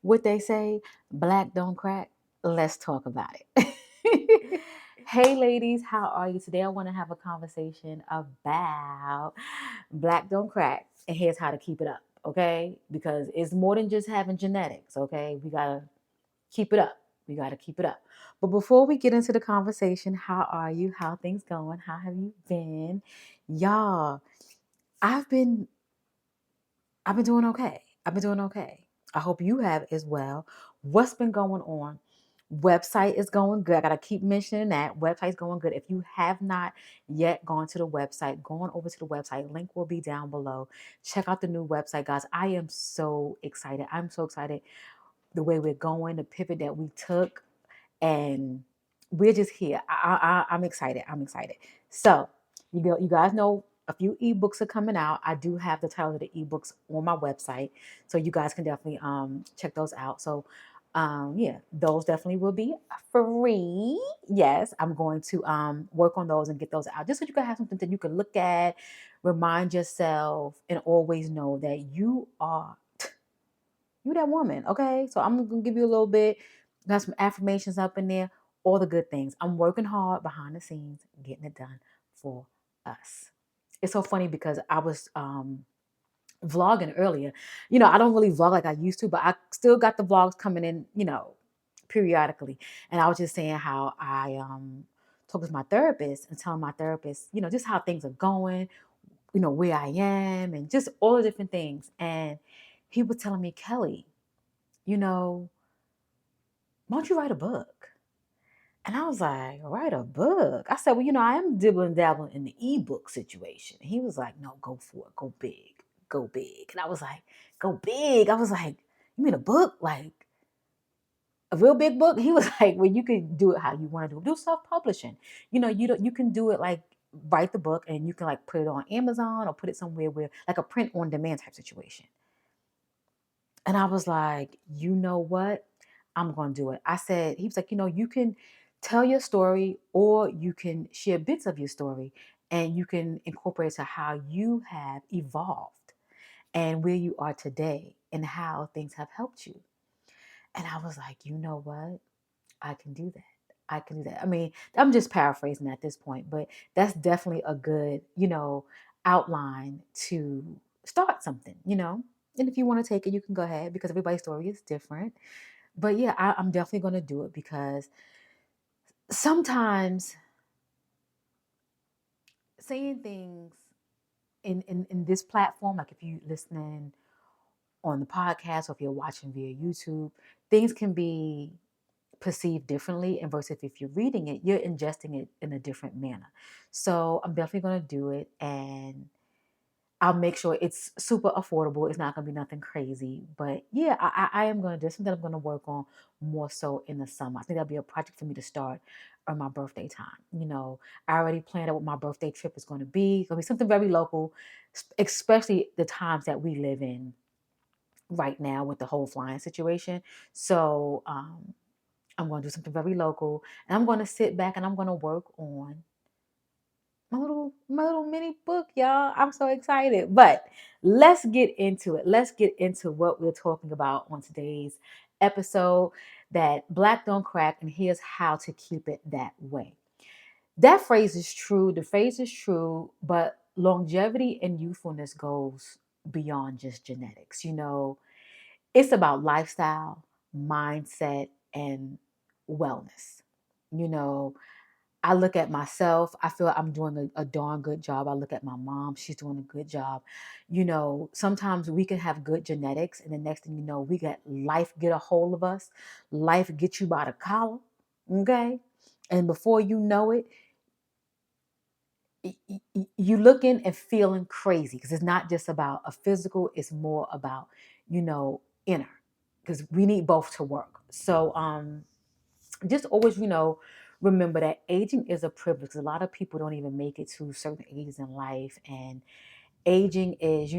What they say, black don't crack. Let's talk about it. Hey, ladies, how are you? Today I want to have a conversation about black don't crack. And here's how to keep it up, okay? Because it's more than just having genetics, okay? We got to keep it up. We got to keep it up. But before we get into the conversation, how are you? How things going? How have you been? Y'all, I've been I've been doing okay. I've been doing okay. I hope you have as well. What's been going on? Website is going good. I gotta keep mentioning that. Website's going good. If you have not yet gone to the website, go on over to the website. Link will be down below. Check out the new website, guys. I am so excited. I'm so excited the way we're going, the pivot that we took, and we're just here. I'm excited. I'm excited. So you guys know a few ebooks are coming out. I do have the title of the ebooks on my website, so you guys can definitely check those out. So yeah, those definitely will be free. Yes, I'm going to work on those and get those out just so you can have something that you can look at, remind yourself, and always know that you that woman, okay? So I'm gonna give you a little bit, got some affirmations up in there, all the good things. I'm working hard behind the scenes, getting it done for us. It's so funny because I was vlogging earlier. I don't really vlog like I used to, but I still got the vlogs coming in, periodically. And I was just saying how I talk with my therapist and telling my therapist, just how things are going, where I am, and just all the different things. And he was telling me, Kelly, you know, why don't you write a book? And I was like, write a book? I said, well, I am dibbling dabbling in the ebook situation. And he was like, no, go for it. Go big. Go big. And I was like, go big. I was like, you mean a book? Like a real big book? He was like, well, you can do it how you want to do it. Do self-publishing. You can do it like write the book and you can like put it on Amazon or put it somewhere where like a print on demand type situation. And I was like, you know what? I'm going to do it. I said, he was like, you can tell your story or you can share bits of your story and you can incorporate it to how you have evolved and where you are today and how things have helped you. And I was like, you know what? I can do that. I can do that. I mean, I'm just paraphrasing at this point, but that's definitely a good, outline to start something. And if you want to take it, you can go ahead because everybody's story is different. But yeah, I'm definitely going to do it because sometimes saying things in this platform, like if you listening on the podcast or if you're watching via YouTube, things can be perceived differently. And versus if you're reading it, you're ingesting it in a different manner. So I'm definitely going to do it. And I'll make sure it's super affordable. It's not going to be nothing crazy. But yeah, I am going to do something I'm going to work on more so in the summer. I think that'll be a project for me to start on my birthday time. I already planned out what my birthday trip is going to be. It's going to be something very local, especially the times that we live in right now with the whole flying situation. So I'm going to do something very local and I'm going to sit back and I'm going to work on my little mini book, y'all. I'm so excited. But let's get into it. Let's get into what we're talking about on today's episode, that black don't crack, and here's how to keep it that way. That phrase is true. The phrase is true, but longevity and youthfulness goes beyond just genetics. It's about lifestyle, mindset, and wellness. You know, I look at myself, I feel I'm doing a darn good job. I look at my mom, she's doing a good job. Sometimes we can have good genetics, and the next thing you know, we got life get a hold of us. Life gets you by the collar, okay? And before you know it, you looking and feeling crazy because it's not just about a physical, it's more about, inner, because we need both to work. So just always, remember that aging is a privilege. A lot of people don't even make it to certain ages in life, and aging is,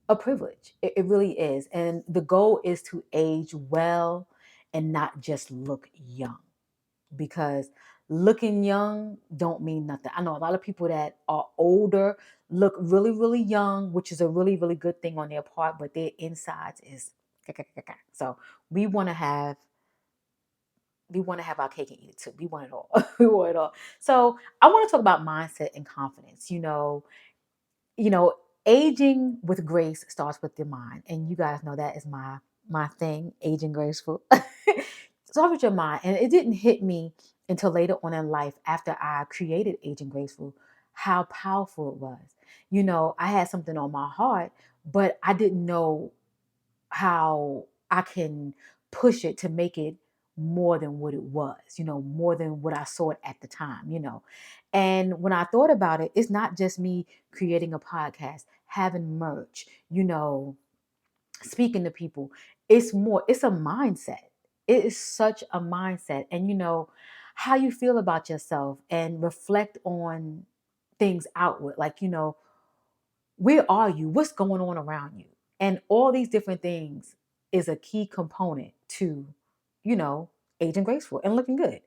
a privilege. It really is. And the goal is to age well and not just look young, because looking young don't mean nothing. I know a lot of people that are older look really, really young, which is a really, really good thing on their part, but their insides is So we want to have our cake and eat it too. We want it all. We want it all. So I want to talk about mindset and confidence. You know, aging with grace starts with your mind, and you guys know that is my thing. Aging graceful. Start with your mind, and it didn't hit me until later on in life after I created Aging Graceful how powerful it was. I had something on my heart, but I didn't know how I can push it to make it more than what it was, more than what I saw it at the time. And when I thought about it, it's not just me creating a podcast, having merch, speaking to people. It's a mindset. It is such a mindset. And how you feel about yourself and reflect on things outward. Like, where are you? What's going on around you? And all these different things is a key component to, you know, aging graceful and looking good.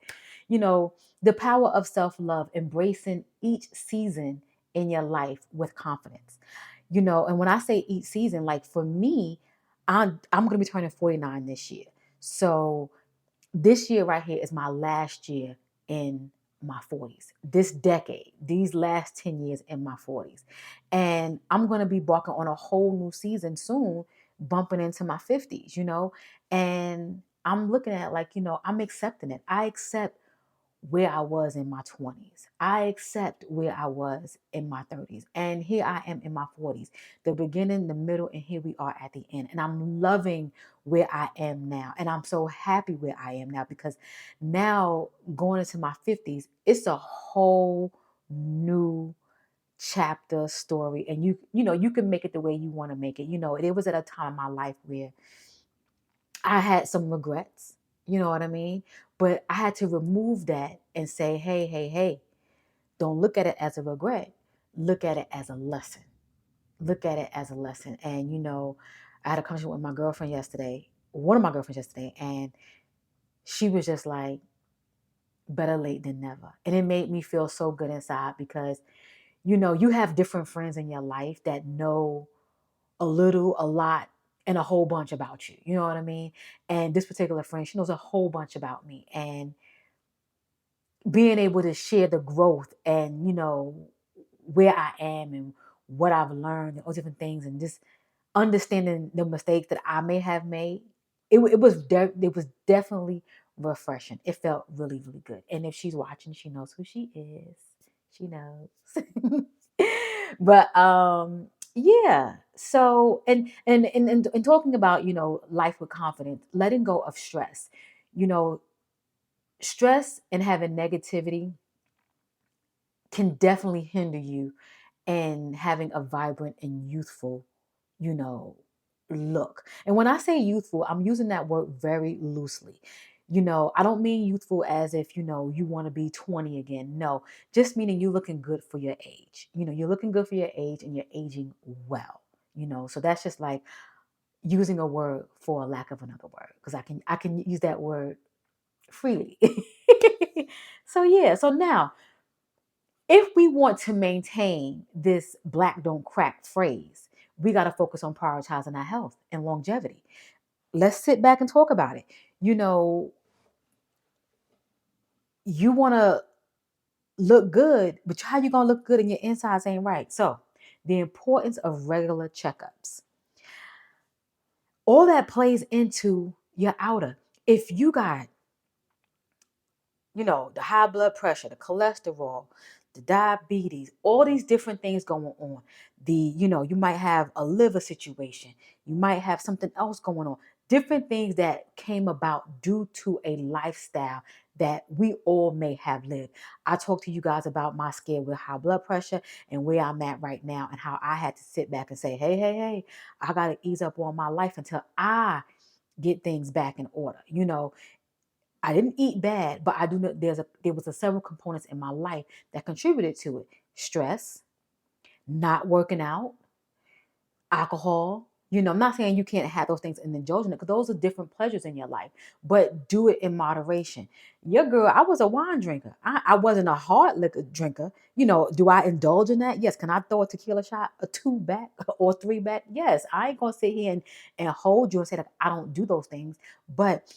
You know, the power of self-love, embracing each season in your life with confidence. And when I say each season, like for me, I'm going to be turning 49 this year. So this year right here is my last year in my 40s. This decade, these last 10 years in my 40s. And I'm going to be embarking on a whole new season soon, bumping into my 50s. And I'm looking at it like, I'm accepting it. I accept where I was in my 20s. I accept where I was in my 30s. And here I am in my 40s, the beginning, the middle, and here we are at the end. And I'm loving where I am now. And I'm so happy where I am now because now going into my 50s, it's a whole new chapter story. And you can make it the way you want to make it. It was at a time in my life where I had some regrets, you know what I mean? But I had to remove that and say, hey, hey, hey, don't look at it as a regret. Look at it as a lesson. Look at it as a lesson. And, I had a conversation with my girlfriend yesterday, one of my girlfriends yesterday, and she was just like, better late than never. And it made me feel so good inside because, you have different friends in your life that know a little, a lot, and a whole bunch about you. You know what I mean? And this particular friend, she knows a whole bunch about me. And being able to share the growth and, where I am and what I've learned and all different things and just understanding the mistakes that I may have made, it was definitely refreshing. It felt really, really good. And if she's watching, she knows who she is. She knows. But yeah. So and talking about, life with confidence, letting go of stress. You know, stress and having negativity can definitely hinder you and having a vibrant and youthful, you know, look. And when I say youthful, I'm using that word very loosely. I don't mean youthful as if, you want to be 20 again. No, just meaning you looking good for your age. You're looking good for your age and you're aging well. So that's just like using a word for a lack of another word because I can use that word freely. So yeah, so now if we want to maintain this black don't crack phrase, we got to focus on prioritizing our health and longevity. Let's sit back and talk about it. You want to look good, but how you going to look good and your insides ain't right? So, the importance of regular checkups. All that plays into your outer. If you got the high blood pressure, the cholesterol, the diabetes, all these different things going on. You might have a liver situation. You might have something else going on. Different things that came about due to a lifestyle that we all may have lived. I talked to you guys about my scale with high blood pressure and where I'm at right now and how I had to sit back and say, hey, hey, hey, I got to ease up on my life until I get things back in order. I didn't eat bad, but I do know there was several components in my life that contributed to it. Stress, not working out, alcohol, I'm not saying you can't have those things and indulge in it because those are different pleasures in your life, but do it in moderation. Your girl, I was a wine drinker. I wasn't a hard liquor drinker. Do I indulge in that? Yes. Can I throw a tequila shot, a two back or three back? Yes. I ain't gonna sit here and hold you and say that I don't do those things. But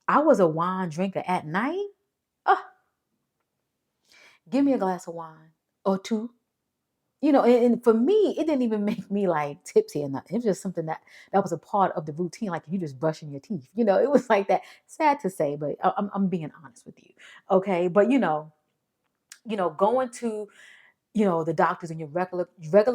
I was a wine drinker at night. Oh, give me a glass of wine or two. And for me, it didn't even make me like tipsy or nothing. It was just something that was a part of the routine, like you just brushing your teeth. It was like that. Sad to say, but I'm being honest with you, okay? But going to the doctors and your regular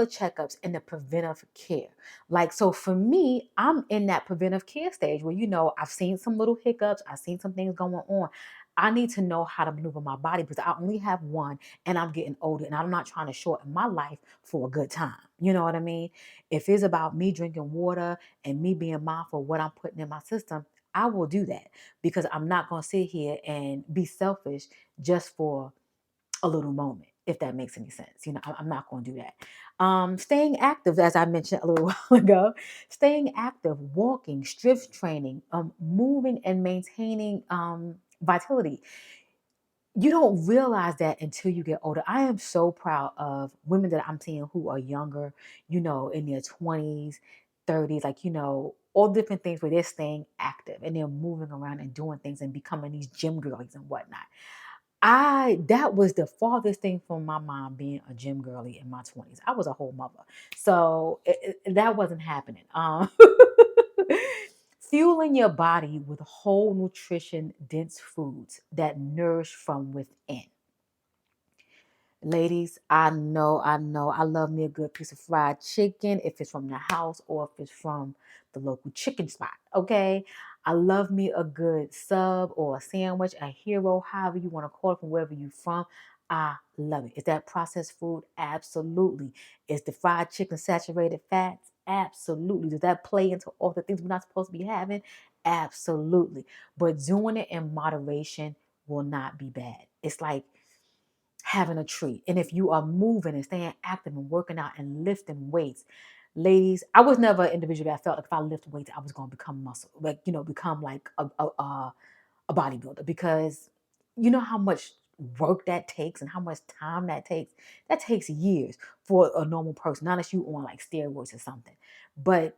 checkups and the preventive care. Like, so for me, I'm in that preventive care stage where I've seen some little hiccups, I've seen some things going on. I need to know how to maneuver my body because I only have one and I'm getting older and I'm not trying to shorten my life for a good time. You know what I mean? If it's about me drinking water and me being mindful of what I'm putting in my system, I will do that because I'm not going to sit here and be selfish just for a little moment, if that makes any sense. I'm not going to do that. Staying active, as I mentioned a little while ago, staying active, walking, strength training, moving and maintaining vitality. You don't realize that until you get older. I am so proud of women that I'm seeing who are younger, in their 20s, 30s, like, all different things where they're staying active and they're moving around and doing things and becoming these gym girlies and whatnot. That was the farthest thing from my mom being a gym girly in my 20s. I was a whole mother. So that wasn't happening. Fueling your body with whole nutrition dense foods that nourish from within. Ladies, I love me a good piece of fried chicken if it's from the house or if it's from the local chicken spot, okay? I love me a good sub or a sandwich, a hero, however you want to call it from wherever you're from. I love it. Is that processed food? Absolutely. Is the fried chicken saturated fats? Absolutely. Does that play into all the things we're not supposed to be having? Absolutely. But doing it in moderation will not be bad. It's like having a treat. And if you are moving and staying active and working out and lifting weights, ladies, I was never an individual that felt like if I lift weights, I was going to become muscle, like, become like a bodybuilder because you know how much work that takes and how much time that takes. That takes years for a normal person, not unless you on like steroids or something. But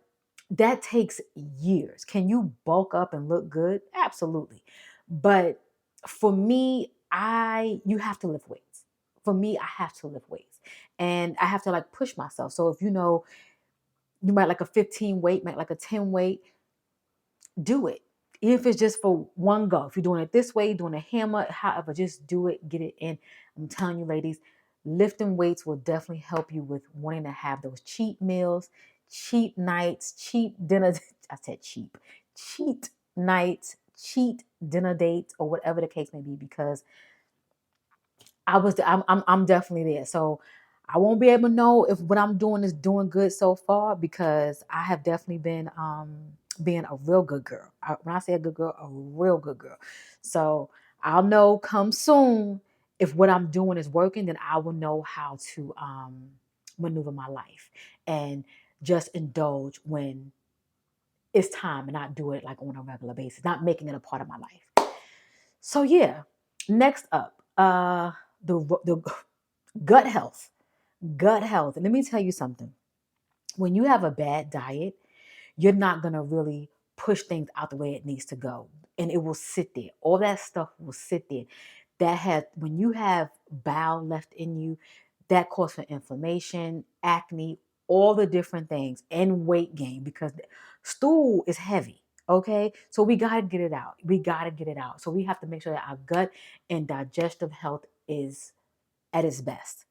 that takes years. Can you bulk up and look good? Absolutely. But for me, you have to lift weights. For me, I have to lift weights. And I have to like push myself. So if you might like a 15 weight, might like a 10 weight, do it. Even if it's just for one go. If you're doing it this way, doing a hammer, however, just do it, get it in. I'm telling you, ladies, lifting weights will definitely help you with wanting to have those cheat meals, cheap nights, cheap dinners. I said cheap, cheat nights, cheat dinner dates, or whatever the case may be, because I'm definitely there. So I won't be able to know if what I'm doing is doing good so far because I have definitely been being a real good girl. When I say a good girl, a real good girl. So I'll know come soon if what I'm doing is working, then I will know how to maneuver my life and just indulge when it's time and not do it like on a regular basis, not making it a part of my life. So yeah, next up, the gut health. Gut health. And let me tell you something. When you have a bad diet, you're not going to really push things out the way it needs to go. And it will sit there. All that stuff will sit there. When you have bowel left in you, that causes for inflammation, acne, all the different things, and weight gain because stool is heavy. Okay. So we got to get it out. We got to get it out. So we have to make sure that our gut and digestive health is at its best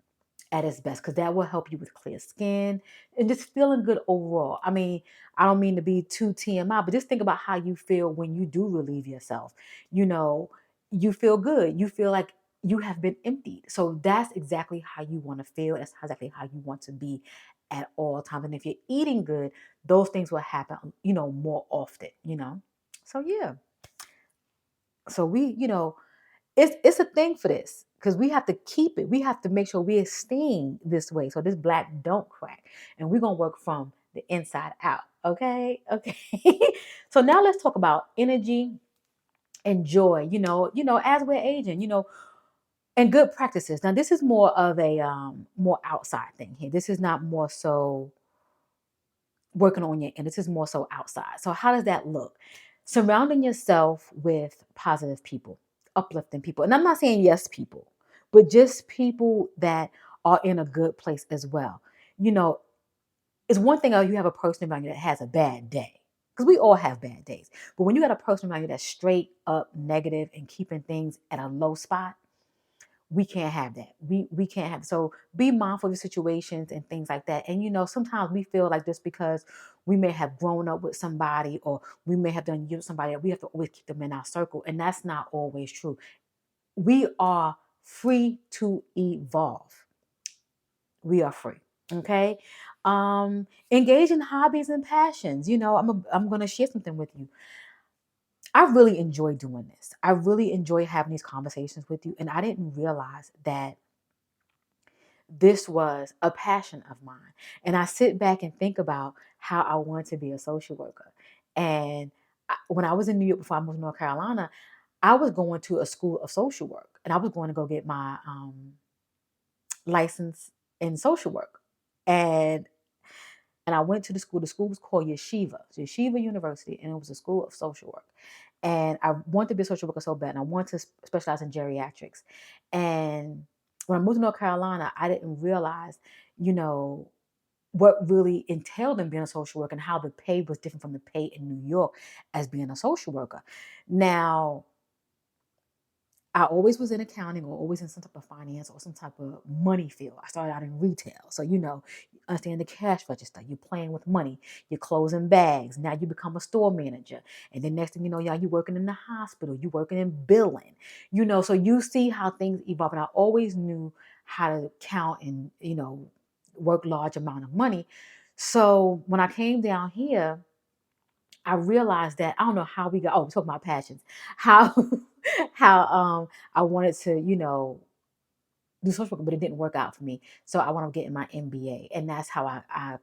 because that will help you with clear skin and just feeling good overall. I mean, I don't mean to be too TMI, but just think about how you feel when you do relieve yourself. You know, you feel good. You feel like you have been emptied. So that's exactly how you want to feel. That's exactly how you want to be at all times. And if you're eating good, those things will happen, more often. So yeah. So it's a thing for this because we have to keep it. We have to make sure we are staying this way so this black don't crack. And we're going to work from the inside out. Okay. Okay. So now let's talk about energy and joy. As we're aging, and good practices. Now, this is more of a more outside thing here. This is not more so working on your end. This is more so outside. So how does that look? Surrounding yourself with positive people, uplifting people. And I'm not saying yes people, but just people that are in a good place as well. You know, it's one thing you have a person around you that has a bad day. Because we all have bad days. But when you got a person around you that's straight up negative and keeping things at a low spot, we can't have that. We can't have. So be mindful of the situations and things like that. And sometimes we feel like this because we may have grown up with somebody, or we may have done with somebody that we have to always keep them in our circle, and that's not always true. We are free to evolve. We are free. Okay. Engage in hobbies and passions. I'm gonna share something with you. I really enjoy doing this. I really enjoy having these conversations with you. And I didn't realize that this was a passion of mine. And I sit back and think about how I wanted to be a social worker. And when I was in New York before I moved to North Carolina, I was going to a school of social work, and I was going to go get my license in social work. And I went to the school. The school was called Yeshiva, so Yeshiva University, and it was a school of social work. And I wanted to be a social worker so bad, and I wanted to specialize in geriatrics. And when I moved to North Carolina, I didn't realize, you know, what really entailed in being a social worker and how the pay was different from the pay in New York as being a social worker. Now, I always was in accounting or always in some type of finance or some type of money field. I started out in retail. So, you understand the cash register. You're playing with money. You're closing bags. Now you become a store manager. And then next thing you know, y'all, you're working in the hospital. You're working in billing. So you see how things evolve. And I always knew how to count and, work large amount of money. So when I came down here, I realized that I don't know how we got. Oh, we're talking about passions. How how I wanted to do social work, but it didn't work out for me. So I wound up getting my MBA, and that's how I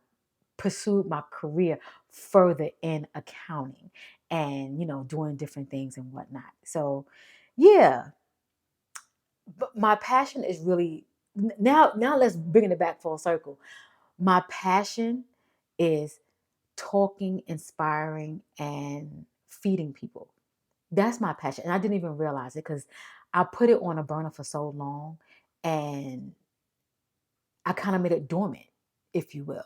pursued my career further in accounting and doing different things and whatnot. So yeah, but my passion is really now. Let's bring it back full circle. My passion is talking, inspiring, and feeding people. That's my passion. And I didn't even realize it because I put it on a burner for so long, and I kind of made it dormant, if you will.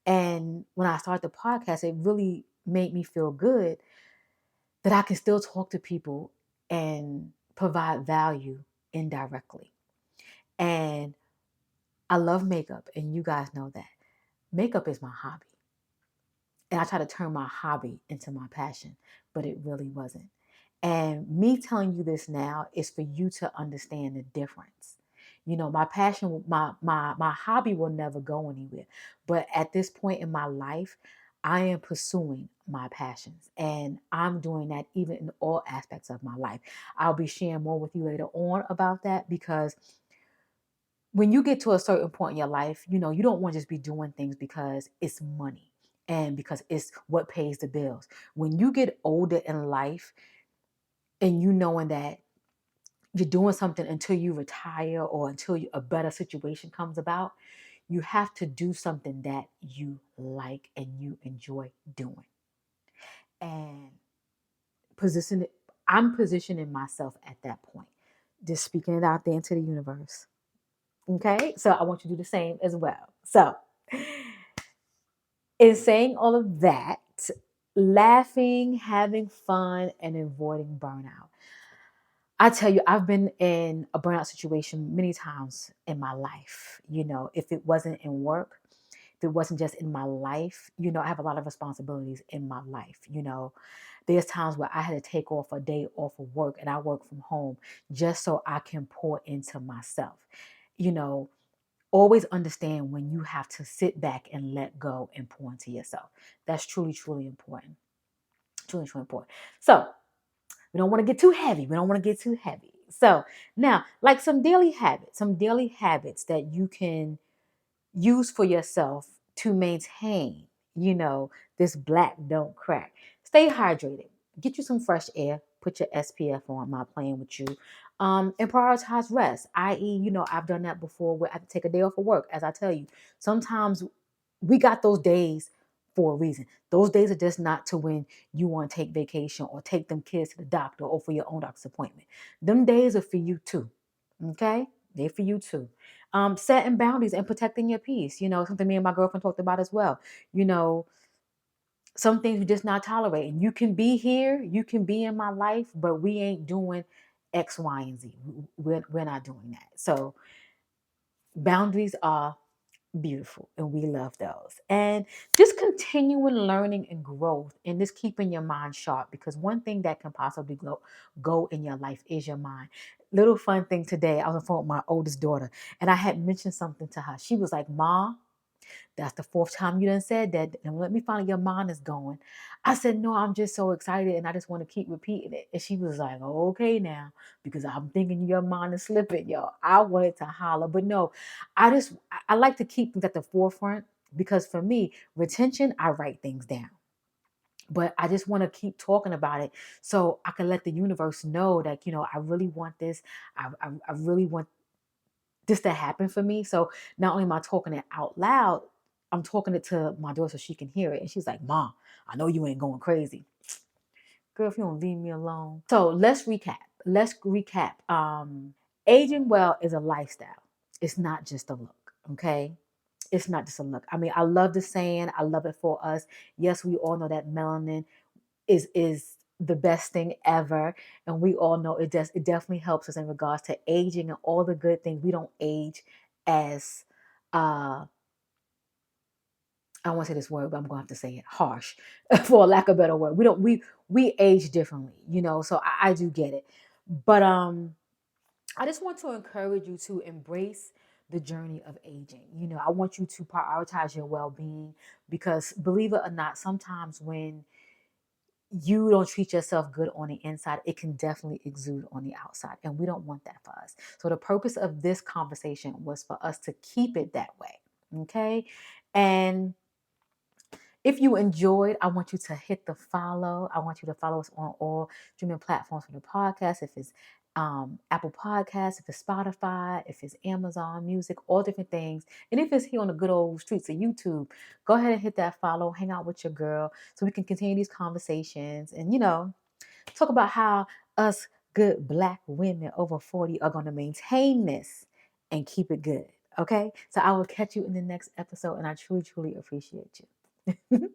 And when I started the podcast, it really made me feel good that I can still talk to people and provide value indirectly. And I love makeup, and you guys know that. Makeup is my hobby. And I try to turn my hobby into my passion, but it really wasn't. And me telling you this now is for you to understand the difference. My passion, my hobby will never go anywhere. But at this point in my life, I am pursuing my passions, and I'm doing that even in all aspects of my life. I'll be sharing more with you later on about that, because when you get to a certain point in your life, you don't want to just be doing things because it's money and because it's what pays the bills. When you get older in life, and knowing that you're doing something until you retire or until a better situation comes about, you have to do something that you like and you enjoy doing. And position it, I'm positioning myself at that point, just speaking it out there into the universe. Okay, so I want you to do the same as well. So, in saying all of that, laughing, having fun, and avoiding burnout. I tell you, I've been in a burnout situation many times in my life. If it wasn't in work, if it wasn't just in my life, I have a lot of responsibilities in my life. There's times where I had to take off a day off of work, and I work from home just so I can pour into myself. You know, Always understand when you have to sit back and let go and pour into yourself. That's truly, truly important. Truly, truly important. So, we don't want to get too heavy. We don't want to get too heavy. So now, like some daily habits that you can use for yourself to maintain this black don't crack. Stay hydrated. Get you some fresh air. Put your SPF on. I'm not playing with you. And prioritize rest, i.e., I've done that before where I have to take a day off of work. As I tell you, sometimes we got those days for a reason. Those days are just not to when you want to take vacation or take them kids to the doctor or for your own doctor's appointment. Them days are for you too. Okay? They're for you too. Setting boundaries and protecting your peace. Something me and my girlfriend talked about as well. Some things we just not tolerating. You can be here, you can be in my life, but we ain't doing X, Y, and Z. We're not doing that. So boundaries are beautiful and we love those. And just continuing learning and growth and just keeping your mind sharp, because one thing that can possibly go in your life is your mind. Little fun thing today, I was on the phone with my oldest daughter and I had mentioned something to her. She was like, "Mom, that's the fourth time you done said that. And let me find out your mind is going." I said, "No, I'm just so excited and I just want to keep repeating it." And she was like, "Okay now, because I'm thinking your mind is slipping, yo." I wanted to holler, but no, I like to keep things at the forefront, because for me, retention, I write things down. But I just want to keep talking about it so I can let the universe know that, I really want this. I really want this to happen for me. So not only am I talking it out loud, I'm talking it to my daughter so she can hear it. And she's like, "Mom, I know you ain't going crazy." Girl, if you don't leave me alone. So let's recap. Aging well is a lifestyle. It's not just a look. Okay. It's not just a look. I mean, I love the saying. I love it for us. Yes, we all know that melanin is the best thing ever, and we all know it definitely helps us in regards to aging and all the good things. We don't age as I don't want to say this word, but I'm going to have to say it, harsh, for lack of a better word. We age differently, so I do get it. But I just want to encourage you to embrace the journey of aging. I want you to prioritize your well-being, because believe it or not, sometimes when you don't treat yourself good on the inside, it can definitely exude on the outside. And we don't want that for us. So the purpose of this conversation was for us to keep it that way. Okay. And if you enjoyed, I want you to hit the follow. I want you to follow us on all streaming platforms for the podcast. If it's Apple Podcasts, if it's Spotify, if it's Amazon Music, all different things. And if it's here on the good old streets of YouTube, go ahead and hit that follow, hang out with your girl so we can continue these conversations and, talk about how us good Black women over 40 are going to maintain this and keep it good. Okay? So I will catch you in the next episode, and I truly, truly appreciate you.